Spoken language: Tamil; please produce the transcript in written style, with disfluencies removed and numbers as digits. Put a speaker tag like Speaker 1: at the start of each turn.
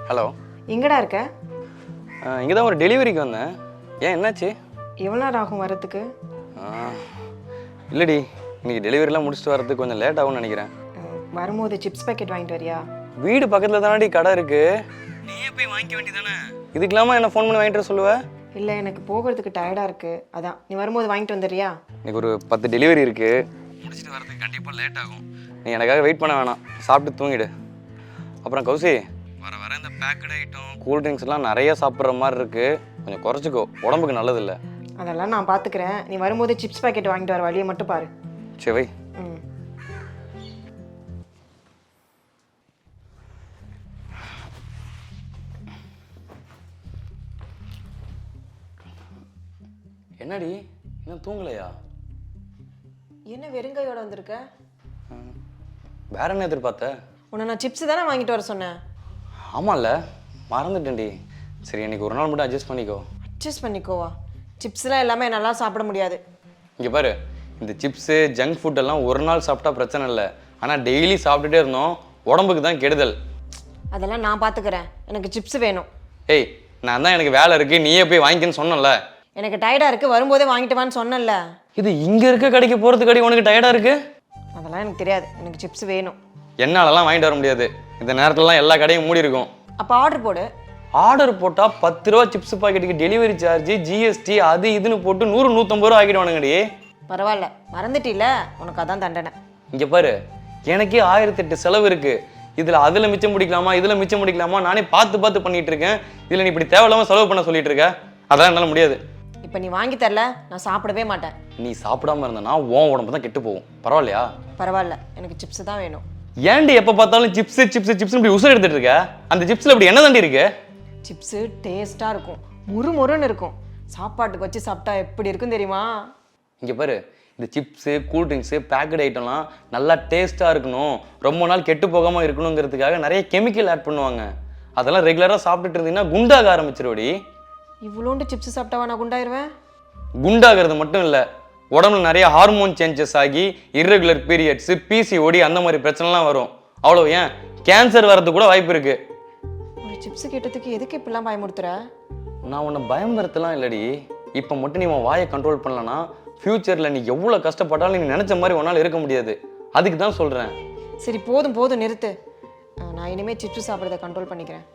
Speaker 1: ஹலோ,
Speaker 2: எங்கடா இருக்க?
Speaker 1: இங்கே தான் ஒரு டெலிவரிக்கு வந்தேன். ஏன் என்னாச்சு?
Speaker 2: எவ்வளோ நேரம் ஆகும் வரத்துக்கு?
Speaker 1: இல்லைடி, இன்னைக்கு டெலிவரிலாம் முடிச்சுட்டு வரதுக்கு கொஞ்சம் லேட் ஆகும்னு நினைக்கிறேன்.
Speaker 2: வரும்போது சிப்ஸ் பேக்கெட் வாங்கிட்டு வரியா?
Speaker 1: வீடு பக்கத்தில் தானடி கடை இருக்கு, நீயே போய் வாங்கிக்க வேண்டியதானே. இதுக்கு இல்லாமல் என்ன ஃபோன் பண்ணி வாங்கிட்டு வர சொல்லுவ?
Speaker 2: இல்லை, எனக்கு போகிறதுக்கு டயர்டாக இருக்கு, அதான் நீ வரும்போது வாங்கிட்டு வந்துடுறியா?
Speaker 1: இன்னைக்கு ஒரு 10 டெலிவரி இருக்கு, முடிச்சுட்டு வரதுக்கு கண்டிப்பாக லேட் ஆகும். நீ எனக்காக வெயிட் பண்ண வேணாம், சாப்பிட்டு தூங்கிடு. அப்புறம் கௌசி, வர வர இந்த பேக்கட் ஐட்டம் கூல் ட்ரிங்க்ஸ்லாம் நிறைய சாப்பிட்ற மாதிரி இருக்கு, கொஞ்சம் குறைச்சிக்கோ, உடம்புக்கு நல்லதில்லை.
Speaker 2: அதெல்லாம் நான் பார்த்துக்கிறேன். நீ வரும்போது சிப்ஸ் பேக்கெட் வாங்கிட்டு வர வழியை மட்டும் பாரு.
Speaker 1: சரி வை. என்னடி இன்னும் தூங்கலையா?
Speaker 2: என்ன வெறுங்கையோட வந்திருக்க?
Speaker 1: வேற என்ன எதிர்பார்த்த?
Speaker 2: உன்னை நான் சிப்ஸ் தானே வாங்கிட்டு வர சொன்னேன்.
Speaker 1: ஆமாம்ல, மறந்துட்டேன்டி. சரி, இன்னைக்கு ஒரு நாள் மட்டும் அட்ஜஸ்ட் பண்ணிக்கோ.
Speaker 2: அட்ஜஸ்ட் பண்ணிக்கோவா? சிப்ஸ்லாம் எல்லாமே நல்லா சாப்பிட முடியாது.
Speaker 1: இங்கே பாரு, இந்த சிப்ஸு ஜங்க் ஃபுட் எல்லாம் ஒரு நாள் சாப்பிட்டா பிரச்சனை இல்லை, ஆனால் டெய்லி சாப்பிட்டுட்டே இருந்தோம் உடம்புக்கு தான் கெடுதல்.
Speaker 2: அதெல்லாம் நான் பார்த்துக்கிறேன், எனக்கு சிப்ஸ் வேணும்.
Speaker 1: ஏய், நான் தான் எனக்கு வேலை இருக்குது நீயே போய் வாங்கிக்கன்னு சொன்னல.
Speaker 2: எனக்கு டயர்டாக இருக்குது, வரும்போதே வாங்கிட்டு வான்னு சொன்னல.
Speaker 1: இது இங்கே இருக்க கடைக்கு போகிறதுக்கு கடி உனக்கு டயர்டாக இருக்கு?
Speaker 2: அதெல்லாம் எனக்கு தெரியாது, எனக்கு சிப்ஸ் வேணும்.
Speaker 1: என்னாலலாம் வாங்கிட்டு வர முடியாது, இந்த நேரத்துலலாம் எல்லா கடையும் மூடி இருக்கும்.
Speaker 2: அப்போ ஆர்டர் போடு.
Speaker 1: ஆர்டர் போட்டால் 10 ரூபா சிப்ஸ் பாக்கெட்டுக்கு டெலிவரி சார்ஜ், ஜிஎஸ்டி, அது இதுன்னு போட்டு 100-150 ரூபா ஆக்கிடுவானுங்கடி.
Speaker 2: பரவாயில்ல, மறந்துட்டில, உனக்கு அதான் தண்டனை.
Speaker 1: இங்கே பாரு, எனக்கே 1008 செலவு இருக்கு, அதில் மிச்சம் முடிக்கலாமா இதில் மிச்சம் முடிக்கலாமா நானே பார்த்து பண்ணிட்டு இருக்கேன். இதில் நீ இப்படி தேவையில்லாமல் செலவு பண்ண சொல்லிட்டு இருக்க, அதெல்லாம் என்னால் முடியாது.
Speaker 2: இப்போ நீ வாங்கி தரல, நான் சாப்பிடவே மாட்டேன்.
Speaker 1: நீ சாப்பிடாம இருந்தனா உன் உடம்பு தான் கெட்டு போகும். பரவாயில்லையா?
Speaker 2: பரவாயில்ல, எனக்கு சிப்ஸ் தான் வேணும்.
Speaker 1: ஏன்டி எப்போ பார்த்தாலும் சிப்ஸ் சிப்ஸ் சிப்ஸ் இப்படி உசுர் எடுத்துட்டு இருக்க? அந்த சிப்ஸில் இப்படி என்ன தாண்டி இருக்கு?
Speaker 2: சிப்ஸு டேஸ்ட்டாக இருக்கும், முறுமுறுன்னு இருக்கும், சாப்பாட்டுக்கு வச்சு சாப்பிட்டா எப்படி இருக்கும் தெரியுமா?
Speaker 1: இங்கே பாரு, இந்த சிப்ஸு கூல் ட்ரிங்க்ஸு பேக்கெட் ஐட்டம்லாம் நல்லா டேஸ்ட்டாக இருக்கணும், ரொம்ப நாள் கெட்டு போகாமல் இருக்கணுங்கிறதுக்காக நிறைய கெமிக்கல் ஆட் பண்ணுவாங்க. அதெல்லாம் ரெகுலராக சாப்பிட்டுட்டு இருந்தீங்கன்னா குண்டாக ஆரம்பிச்சிருவோடி.
Speaker 2: இவ்வளோண்டு சிப்ஸ் சாப்பிட்டாவா நான் குண்டாயிருவேன்?
Speaker 1: குண்டாகிறது மட்டும் இல்லை, உடம்புல நிறைய ஹார்மோன் சேஞ்சஸ் ஆகி இர்ரெகுலர் பீரியட்ஸு, பிசிஓடி அந்த மாதிரி பிரச்சனைலாம் வரும். அவ்வளோ ஏன் கேன்சர் வர்றது கூட வாய்ப்பு இருக்கு.
Speaker 2: ஒரு சிப்ஸ் கேட்டதுக்கு எதுக்கு இப்படிலாம் பயமுறுத்துற?
Speaker 1: நான் உன்னை பயம்படுத்தலாம் இல்லடி, இப்போ மட்டும் நீ உன் வாயை கண்ட்ரோல் பண்ணலன்னா ஃப்யூச்சரில் நீ எவ்வளோ கஷ்டப்பட்டாலும் நீ நினச்ச மாதிரி உன்னால் இருக்க முடியாது. அதுக்கு தான் சொல்கிறேன்.
Speaker 2: சரி, போதும் நிறுத்து. நான் இனிமேல் சிப்ஸ் சாப்பிட்றத கண்ட்ரோல் பண்ணிக்கிறேன்.